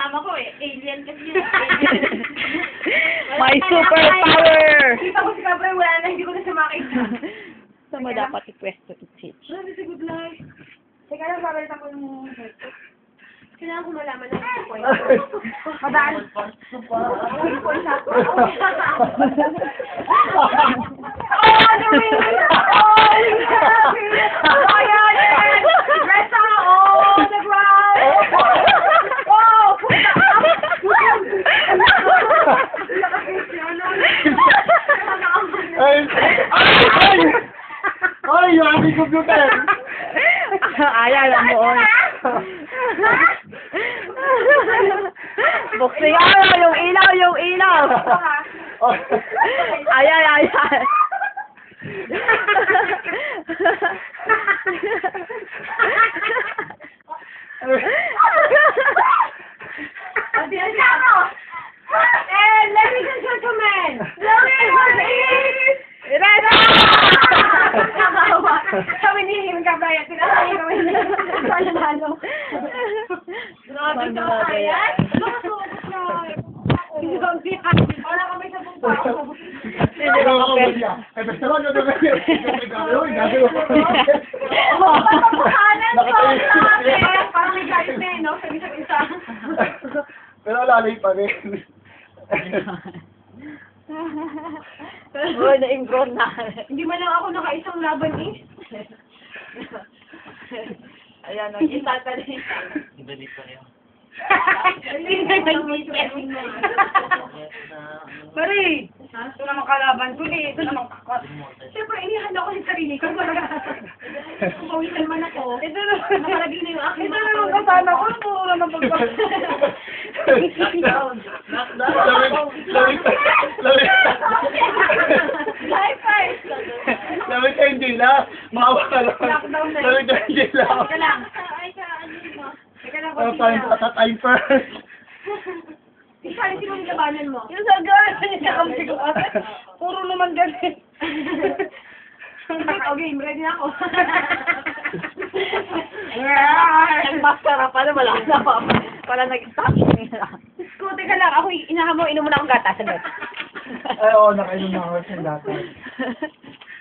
Tama ko eh. Alien kasi yun. Alien. My superpower! Kita ko si Cabra, wala na. Hindi ko na siya makita. Saan mo dapat i-pwesto to teach? Grabe si Good Life. Teka lang, babalitan ko yung headset. Kailangan ko malaman na yung point. Madaan. Yung point ako. Oh, the ring! Oh, yan! Rest on the ground! Oh, punta Ay, yung aming computer! Ayan, ang buon. Buksin nga, yung ilaw, yung ilaw. Ayan, ayan. Ladies and gentlemen, kami ni Himing Cabrera, tinatay kami ni Panalo. Grabe ka kaya? Wala kami sa pupa. Parang may galit na no? Isa-isa. Pero lalay pa rin. Uy, na-improve na. Hindi man lang ako nakaisang laban eh. Ayan, nag-itatali. Ibalik pa rin. Hindi na nag-meet. Mari! Ito naman kalaban ko eh. Ito naman kakot. Siyempre, inihan ako yung sarili ko. Kung pawisan man ako. Ito naman. Nakalagay na yung aking mga. Ito naman kasama ko. Puro naman pagpapalala. Life fight! Lamig ka hindi na. Maawa ka lang. Lockdown na. Lamig ka hindi na. Teka lang. Teka lang. Time first. Isali sino yung labanan mo? Yung sa girl, niya kami ko. Puro naman ganun. Okay, ready na ako. Nag-maskara pa na, wala na pa. Para nag-stop. Sko, teka lang. Ako, inahamo, inom mo na akong gata. Sagad. Ay, oo, nakainom na ako sa dati.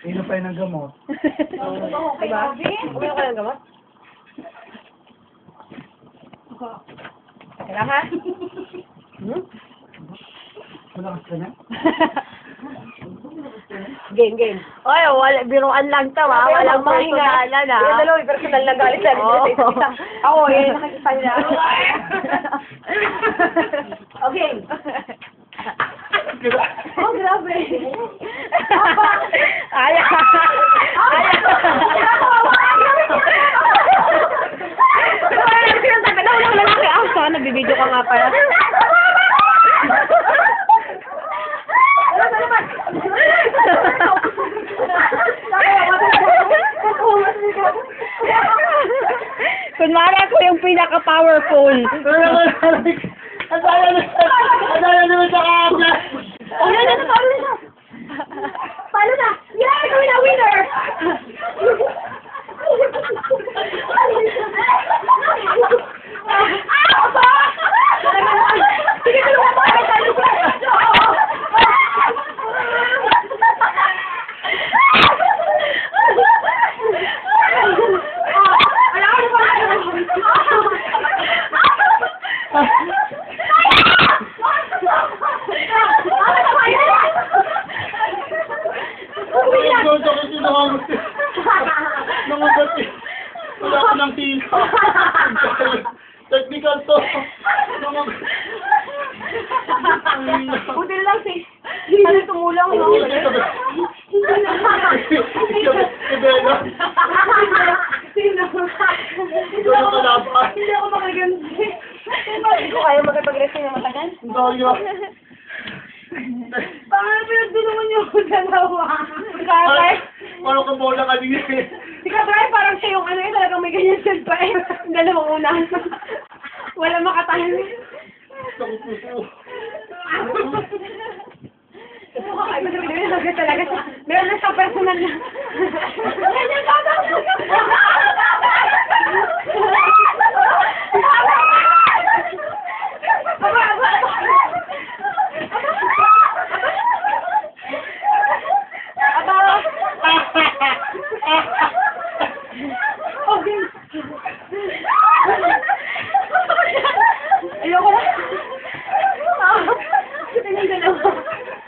Inom pa yun ng gamot. Okay, Robin? Uminom ka ng gamot? Kailangan? Malakas ka na? Game, game. Oy, wala, biruan lang to, ha? Walang mahingalan, ha? Yung dalawa, personal na galit lang. Ako, yun, nakikita niya. Okay. Oh, grabe. Ayaw. Nagbibideo ka nga pala. Kunwari ako yung pinaka-powerful. Adaya naman sa kanya! Ano na, paano na? Paano na? Yeah, gawin na winner! Sige, tulungan mo kami tayo. Wala ko ng tila. Technical to. Buti lang si... Ano tumulong, no? Sino? Hindi ako makaganti. Hindi ko kaya magpag-rest na matagal. Paano pinagdulungan niyo ako dalawa? Kapay? Parang kabola kanina eh. Si Kapay parang siya yung ano eh, talagang may ganyan siya pa eh. Dalawang unahan. Wala makatahan. Sa puso. Ay, masarap talaga siya. Meron na siyang personal na. Ganyan ka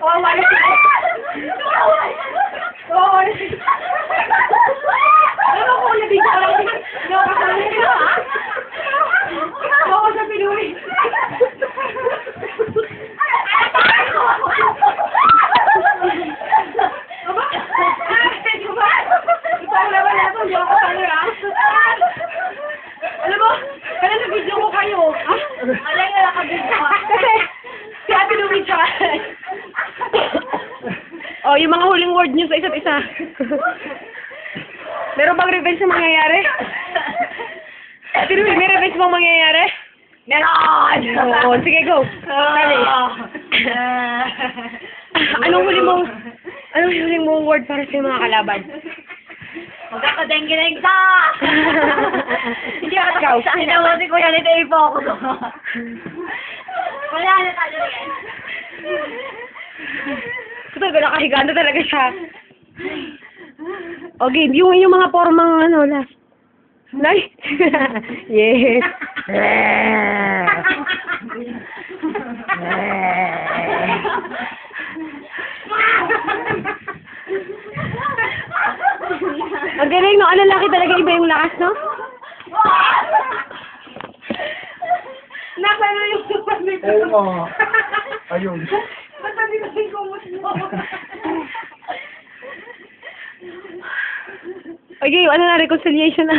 Kawawa na si... Kawawa na si... Alam mo kung nabigyan ko lang si... Nakakasama ka, ha? Ako sa Pinoy. Aba? Aba? Ikaw naman na ito, hindi ako kasama, ha? Alam mo, kaya na-video ko kayo. Alay na nakabidyo ka. Kasi, si Ate Louie tsaka. Oh, yung mga huling word niyo sa isa't isa. Meron bang revenge na mangyayari? Ate Louie, may revenge bang mangyayari? Meron! Oo, sige, go. Dali. Anong huling mong word para sa mga kalaban? Magkakadeng-gideng ka! Hindi ako ikaw. Sinamuti ko yan, ito yung focus ko. Wala na tayo yan. Ito, nakahiga na talaga siya. Okay, yung mga formang last. Nice. Yes. Ang galing, no? Ang lalaki talaga iba yung lakas, no? Nasa na yung super nito. Oo nga. Ayun. Basta di na yung kumot mo. Okay, ano na, reconciliation na.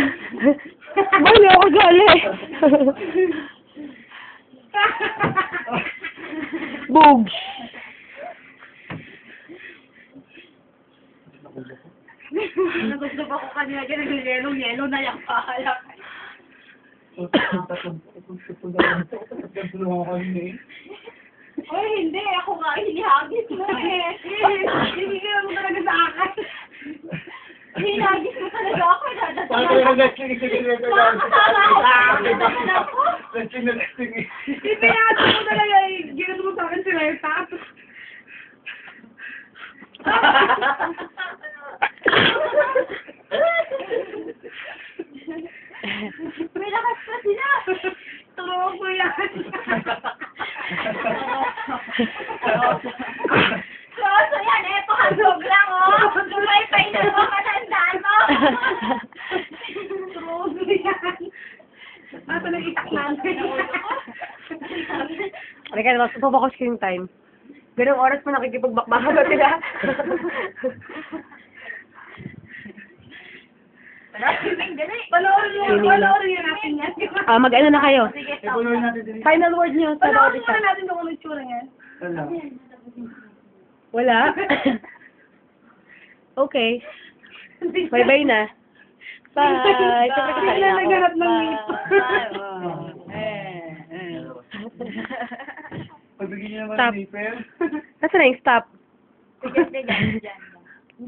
Ba, hindi ako gali. Boog. Nagusto pa ko kanina dyan, nag-yelo na yung pahalak. Oy, hindi. Ako nga, hinihagis mo eh. Hindi ka mo talaga sa akin. Hinihagis mo talaga ako. Ipinado mo talaga eh. Ginano mo sa akin si Reta. May lakas pa sila. Turuan ko yan. So yan eh, pakasog lang oh. Lumay pa ina mo, matandaan mo. Turuan ko yan. Ito nang itak namin. Halika naman, pupukos ko yung time. Ganong oras mo nakikipagbakbaka ba sila? Panoorin niyo natin yan. Mag-ano na kayo? Sige, Ipunuhin natin din. Final word niyo sa bawat panoorin isa. muna natin kung ano yung tsura niyan. Wala. Wala? Okay. Bye-bye na. Bye! Siyempre Bigla kasaya ako. naghanap ng meat. Pagbigyan niyo naman Stop. ng paper. Nasaan na yung stop? Sige, sige, dyan.